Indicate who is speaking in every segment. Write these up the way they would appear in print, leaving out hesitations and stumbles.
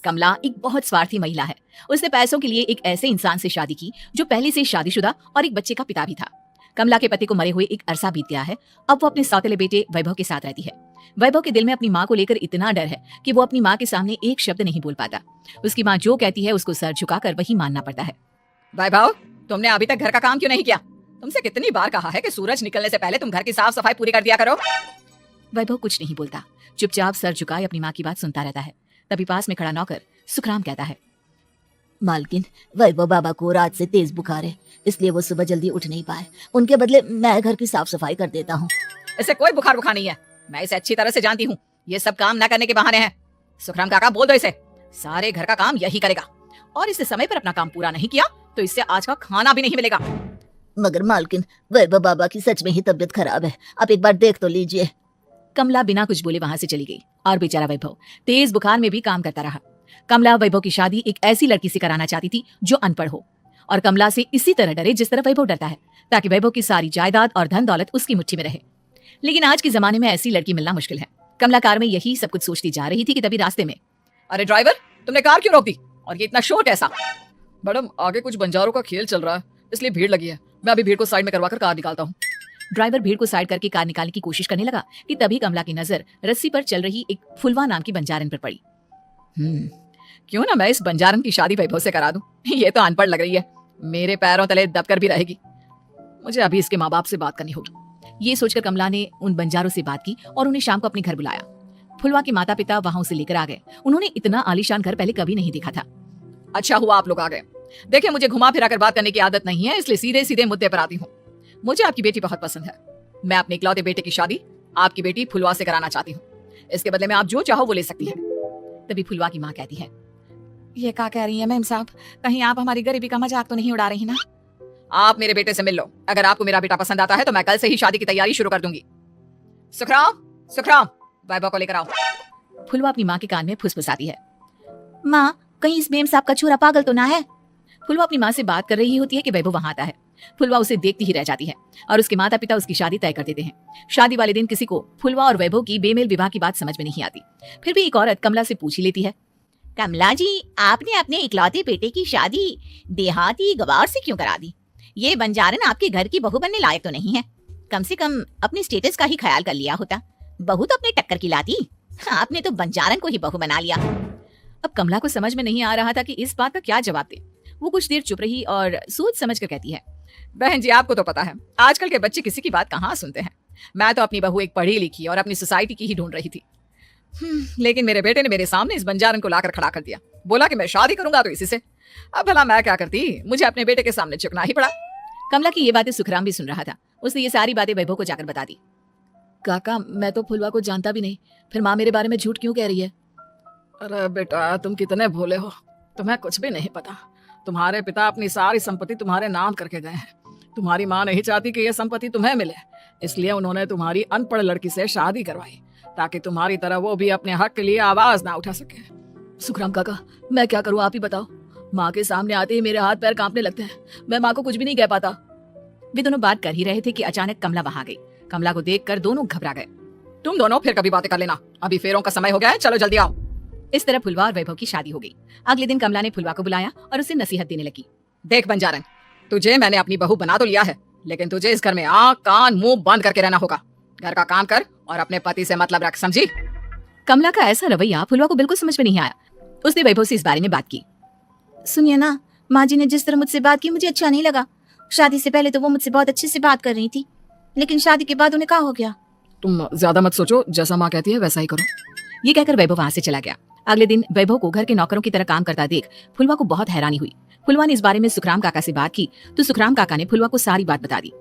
Speaker 1: कमला एक बहुत स्वार्थी महिला है। उसने पैसों के लिए एक ऐसे इंसान से शादी की जो पहले से शादीशुदा और एक बच्चे का पिता भी था। कमला के पति को मरे हुए एक अरसा बीत गया है। अब वो अपने सौतेले बेटे वैभव के साथ रहती है। वैभव के दिल में अपनी माँ को लेकर इतना डर है कि वो अपनी माँ के सामने एक शब्द नहीं बोल पाता। उसकी माँ जो कहती है उसको सर झुकाकर वही मानना पड़ता है।
Speaker 2: वैभव, तुमने अभी तक घर का काम क्यों नहीं किया? तुमसे कितनी बार कहा है कि सूरज निकलने से पहले तुम घर की साफ सफाई पूरी कर दिया करो।
Speaker 1: वैभव कुछ नहीं बोलता, चुपचाप सर झुकाए अपनी माँ की बात सुनता रहता है। तभी पास में खड़ा नौकर सुखराम कहता है,
Speaker 3: मालकिन, वैभव बाबा को रात से तेज बुखार है, इसलिए वो सुबह जल्दी उठ नहीं पाए। उनके बदले मैं घर की साफ सफाई कर देता हूँ।
Speaker 2: इसे कोई बुखार नहीं है, मैं इसे अच्छी तरह से जानती हूँ। ये सब काम न करने के बहाने हैं। सुखराम काका, बोल दो इसे, सारे घर का काम यही करेगा, और इससे समय पर अपना काम पूरा नहीं किया तो इससे आज का खाना भी नहीं मिलेगा।
Speaker 3: मगर मालकिन, वैभव बाबा की सच में ही तबीयत खराब है, आप एक बार देख तो लीजिए।
Speaker 1: कमला बिना कुछ बोले वहां से चली गई और बेचारा वैभव तेज बुखार में भी काम करता रहा। कमला वैभव की शादी एक ऐसी लड़की से कराना चाहती थी जो अनपढ़ हो, और कमला से इसी तरह डरे जिस तरह वैभव डरता है, ताकि वैभव की सारी जायदाद और धन दौलत उसकी मुट्ठी में रहे। लेकिन आज के जमाने में ऐसी लड़की मिलना मुश्किल है। कमला कार में यही सब कुछ सोचती जा रही थी कि तभी रास्ते में,
Speaker 2: अरे ड्राइवर, तुमने कार क्यों रोक दी? और ये इतना शोर कैसा? मैडम, आगे कुछ बंजारों का खेल चल रहा है, इसलिए भीड़ लगी है। मैं अभी भीड़ को साइड में करवाकर कार निकालता हूँ।
Speaker 1: ड्राइवर भीड़ को साइड करके कार निकालने की कोशिश करने लगा कि तभी कमला की नजर रस्सी पर चल रही एक फुलवा नाम की बंजारन पर पड़ी।
Speaker 2: क्यों ना मैं इस बंजारन की शादी वैभव से करा दूं? ये तो अनपढ़ लग रही है, मेरे पैरों तले दबकर भी रहेगी। मुझे अभी इसके माँ बाप से बात करनी होगी।
Speaker 1: ये सोचकर कमला ने उन बंजारों से बात की और उन्हें शाम को अपने घर बुलाया। फुलवा के माता पिता वहां उसे लेकर आ गए। उन्होंने इतना आलीशान घर पहले कभी नहीं देखा था।
Speaker 2: अच्छा हुआ आप लोग आ गए। देखिए, मुझे घुमा फिरा कर बात करने की आदत नहीं है, इसलिए सीधे सीधे मुद्दे पर आती हूँ। मुझे आपकी बेटी बहुत पसंद है। मैं अपने इकलौते बेटे की शादी आपकी बेटी फुलवा से कराना चाहती हूँ। इसके बदले में आप जो चाहो वो ले सकती हैं।
Speaker 1: तभी फुलवा की माँ कहती है,
Speaker 2: ये क्या कह रही है मैम साहब? कहीं आप हमारी गरीबी का मजाक तो नहीं उड़ा रही ना? आप मेरे बेटे से मिल लो। अगर आपको मेरा बेटा पसंद आता है तो मैं कल से ही शादी की तैयारी शुरू कर दूंगी। सुखराम, वैभव को लेकर आओ।
Speaker 1: फुलवा अपनी माँ के कान में फुसफुसाती है,
Speaker 3: माँ, कहीं इस मेम साहब का छोरा पागल तो ना है?
Speaker 1: फुलवा अपनी माँ से बात कर रही होती है कि वैभव वहां आता है। फुलवा उसे देखती ही रह जाती है और उसके माता पिता उसकी शादी तय कर देते हैं। शादी वाले दिन किसी को फुलवा और वैभव की बेमेल विवाह की बात समझ में नहीं आती। फिर भी एक औरत कमला से पूछ ही लेती है,
Speaker 3: कमला जी, आपने अपने इकलौते बेटे की शादी देहाती गवार से क्यों करा दी? ये बंजारन आपके घर की बहू बनने लायक तो नहीं है। कम से कम अपने स्टेटस का ही ख्याल कर लिया होता। बहू तो अपने टक्कर की लाती, आपने तो बंजारन को ही बहू बना लिया।
Speaker 1: अब कमला को समझ में नहीं आ रहा था कि इस बात का क्या जवाब दे। वो कुछ देर चुप रही और सोच समझ कर कहती है,
Speaker 2: बहन जी, आपको तो पता है आजकल के बच्चे किसी की बात कहाँ सुनते हैं। मैं तो अपनी बहू एक पढ़ी लिखी और अपनी सोसाइटी की ही ढूंढ रही थी। लेकिन मेरे बेटे ने मेरे सामने इस बंजारन को लाकर खड़ा कर दिया। बोला कि मैं शादी करूंगा तो इसी से। अब भला मैं क्या करती, मुझे अपने बेटे के सामने झुकना ही पड़ा।
Speaker 1: कमला की ये बातें सुखराम भी सुन रहा था। उसने ये सारी बातें वैभव को जाकर बता दी। काका, मैं तो फुलवा को जानता भी नहीं, फिर माँ मेरे बारे में झूठ क्यों कह रही है?
Speaker 2: अरे बेटा, तुम कितने भोले हो, तुम्हें कुछ भी नहीं पता। तुम्हारे पिता अपनी सारी संपत्ति तुम्हारे नाम करके गए हैं। तुम्हारी माँ नहीं चाहती कि यह संपत्ति तुम्हें मिले, इसलिए उन्होंने तुम्हारी अनपढ़ लड़की से शादी करवाई, ताकि तुम्हारी तरह वो भी अपने हक के लिए आवाज ना उठा सके।
Speaker 1: सुखराम काका, मैं क्या करूँ, आप ही बताओ। माँ के सामने आते ही मेरे हाथ पैर कांपने लगते हैं। मैं माँ को कुछ भी नहीं कह पाता। वे दोनों बात कर ही रहे थे कि अचानक कमला वहां गई। कमला को देखकर दोनों घबरा गए।
Speaker 2: तुम दोनों फिर कभी बातें कर लेना, अभी फेरों का समय हो गया है, चलो जल्दी आओ।
Speaker 1: इस तरह फुलवा और वैभव की शादी हो गई। अगले दिन कमला ने फुलवा को बुलाया और उसे नसीहत देने लगी।
Speaker 2: देख बंजारन, तुझे मैंने अपनी बहू बना तो लिया है, लेकिन तुझे इस घर में आँख कान मुंह बंद करके रहना होगा। घर का काम कर और अपने पति से मतलब रख, समझी?
Speaker 1: कमला का ऐसा रवैया फुलवा को बिल्कुल समझ में नहीं आया। उसने वैभव से इस बारे में बात की।
Speaker 3: सुनिए ना, माँ जी ने जिस तरह मुझसे बात की मुझे अच्छा नहीं लगा। शादी से पहले तो वो मुझसे बहुत अच्छे से बात कर रही थी, लेकिन शादी के बाद उन्हें क्या हो गया?
Speaker 2: तुम ज्यादा मत सोचो, जैसा माँ कहती है वैसा ही करो।
Speaker 1: ये कहकर वैभव वहां से चला गया। अगले दिन वैभव को घर के नौकरों की तरह काम करता देख फुलवा को बहुत हैरानी हुई। फुलवा ने इस बारे में सुखराम काका से बात की तो सुखराम काका ने फुलवा को सारी बात बता दी।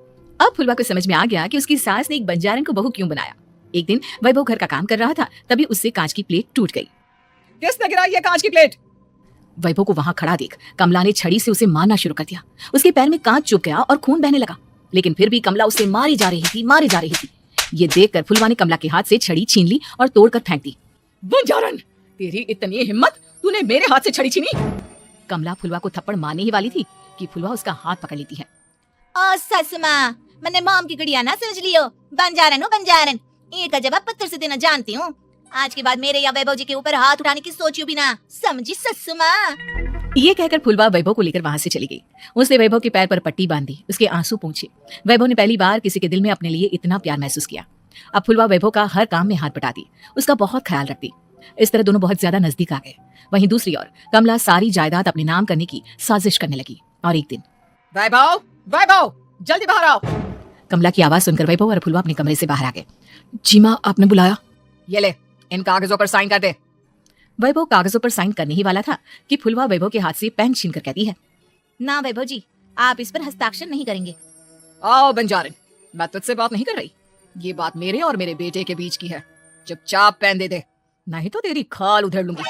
Speaker 1: अब फुलवा को समझ में आ गया कि उसकी सास ने एक बंजारन को बहू क्यों बनाया। एक दिन वैभव घर का काम कर रहा था, तभी उससे कांच की प्लेट टूट गई।
Speaker 2: किसने गिराई ये कांच की प्लेट?
Speaker 1: वैभव को वहां खड़ा देख कमला ने छड़ी से उसे मारना शुरू कर दिया। उसके पैर में कांच चुभ गया और खून बहने लगा, लेकिन फिर भी कमला उसे मारी जा रही थी। ये देखकर फुलवा ने कमला के हाथ से छड़ी छीन ली और तोड़कर फेंक दी।
Speaker 2: बंजारन, तेरी इतनी हिम्मत, तूने मेरे हाथ से छड़ी छीनी?
Speaker 1: कमला फुलवा को थप्पड़ मारने ही वाली थी कि फुलवा उसका हाथ पकड़ लेती है।
Speaker 3: ओ सस माँ, मैंने मॉम की गुड़िया ना समझ लियो। बंजारन हो बंजारन, एक का जवाब पत्थर से देना जानती हूँ। आज के बाद मेरे या वैभव जी के ऊपर हाथ उठाने की सोचियो भी ना, समझी ससुर माँ।
Speaker 1: ये कहकर फुलवा वैभव को लेकर वहां से चली गई। उसने वैभव के पैर पर पट्टी बांधी, उसके आंसू पोंछे। वैभव ने पहली बार किसी के दिल में अपने लिए इतना प्यार महसूस किया। अब फुलवा वैभव का हर काम में हाथ बटाती, उसका बहुत ख्याल रखती। इस तरह दोनों बहुत ज्यादा नजदीक आ गए। वहीं दूसरी ओर कमला सारी जायदाद अपने नाम करने की साजिश करने लगी। और एक दिन
Speaker 2: वैभव, वैभव, जल्दी बाहर आओ।
Speaker 1: कमला की आवाज सुनकर वैभव और फुलवा अपने कमरे से बाहर आ गए। जी माँ, आपने बुलाया?
Speaker 2: ये ले, इन कागजों पर साइन कर दे।
Speaker 1: वैभव कागजों पर साइन करने ही वाला था कि फुलवा वैभव के हाथ से पेन छीनकर कहती है,
Speaker 3: ना वैभव जी, आप इस पर हस्ताक्षर नहीं करेंगे।
Speaker 2: आओ बंजारन, मैं तुझसे बात नहीं कर रही। ये बात मेरे और मेरे बेटे के बीच की है। चुपचाप पेन दे दे, नहीं तो तेरी खाल उधेड़ लूंगी।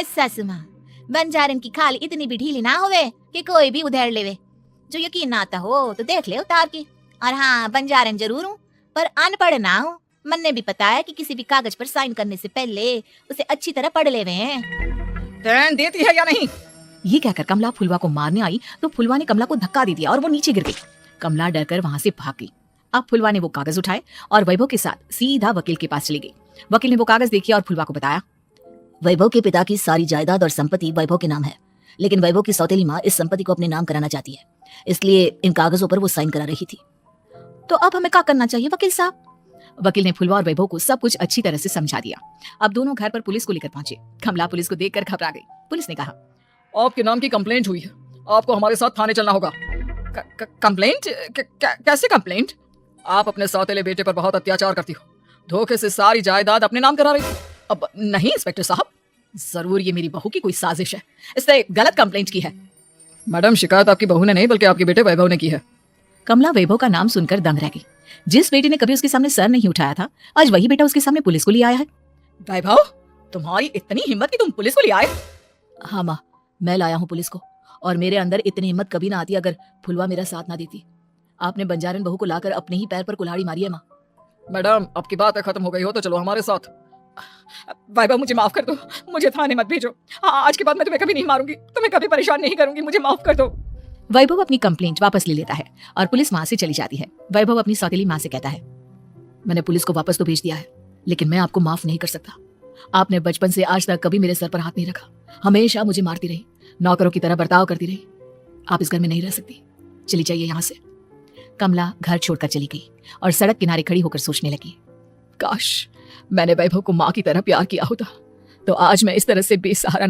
Speaker 3: ससुर माँ, बंजारन की खाल इतनी भी ढीली ना होवे कि कोई भी उधेड़ लेवे। जो यकीन ना आता हो तो देख ले उतार के। और हाँ, बंजारन जरूर हूँ पर अनपढ़ ना हूँ। मन ने भी पता है कि किसी भी कागज पर साइन करने से पहले उसे अच्छी तरह पढ़ लेवे हैं।
Speaker 2: पेन देती है या नहीं?
Speaker 1: ये कहकर कमला फुलवा को मारने आई तो फुलवा ने कमला को धक्का दे दिया और वो नीचे गिर गई। कमला डरकर वहां से भाग गई। अब फुलवा ने वो कागज उठाए और वैभव के साथ सीधा वकील के पास चली गई। वकील ने वो कागज देखी और फुलवा को बताया,
Speaker 4: वैभव के पिता की सारी जायदाद और संपत्ति वैभव के नाम है, लेकिन वैभव की सौतेली माँ इस संपत्ति को अपने नाम कराना चाहती है, इसलिए इन कागजों पर वो साइन करा रही थी।
Speaker 1: तो अब हमें क्या करना चाहिए वकील साहब? वकील ने फुलवा और वैभव को सब कुछ अच्छी तरह से समझा दिया। अब दोनों घर पर पुलिस को लेकर पहुंचे। कमला पुलिस को देखकर घबरा गई। पुलिस ने कहा,
Speaker 2: आपके नाम की कंप्लेंट हुई है, आपको हमारे साथ थाने चलना होगा। कंप्लेंट? कैसे कंप्लेंट? आप अपने सौतेले बेटे पर बहुत अत्याचार करती हो, धोखे से सारी जायदाद अपने नाम करा रही थी।
Speaker 1: अब नहीं इंस्पेक्टर साहब, जरूर ये मेरी बहू की कोई साजिश है, इसने गलत कंप्लेंट की है।
Speaker 2: मैडम, शिकायत आपकी बहू ने नहीं बल्कि आपके बेटे वैभव ने की है।
Speaker 1: कमला वैभव का नाम सुनकर दंग रह गई। जिस बेटे ने कभी उसके सामने सर नहीं उठाया था, आज वही बेटा उसके सामने पुलिस को ले आया है।
Speaker 2: वैभव, तुम्हारी इतनी हिम्मत कि तुम पुलिस को ले आए?
Speaker 4: हाँ माँ, मैं लाया हूँ पुलिस को, और मेरे अंदर इतनी हिम्मत कभी ना आती अगर फुलवा मेरा साथ ना देती। आपने बंजारन बहू को लाकर अपने ही पैर पर कुल्हाड़ी मारी है माँ।
Speaker 2: मैडम, आपकी बात खत्म हो गई हो तो चलो हमारे साथ। वैभव, मुझे माफ कर दो, मुझे थाने मत भेजो। हाँ, आज के बाद मैं तुम्हें कभी नहीं मारूंगी, तुम्हें कभी परेशान नहीं करूंगी, मुझे माफ कर दो।
Speaker 1: वैभव अपनी कंप्लेंट वापस ले लेता है और पुलिस वहां से चली जाती है। वैभव अपनी सौतेली माँ से कहता है,
Speaker 4: मैंने पुलिस को वापस तो भेज दिया है, लेकिन मैं आपको माफ नहीं कर सकता। आपने बचपन से आज तक कभी मेरे सर पर हाथ नहीं रखा, हमेशा मुझे मारती रही, नौकरों की तरह बर्ताव करती रही। आप इस घर में नहीं रह सकती, चली जाइए यहाँ से।
Speaker 1: कमला घर छोड़कर चली गई और सड़क किनारे खड़ी होकर सोचने लगी, काश मैंने वैभव को माँ की तरह प्यार किया होता तो आज मैं इस तरह से बेसहारा ना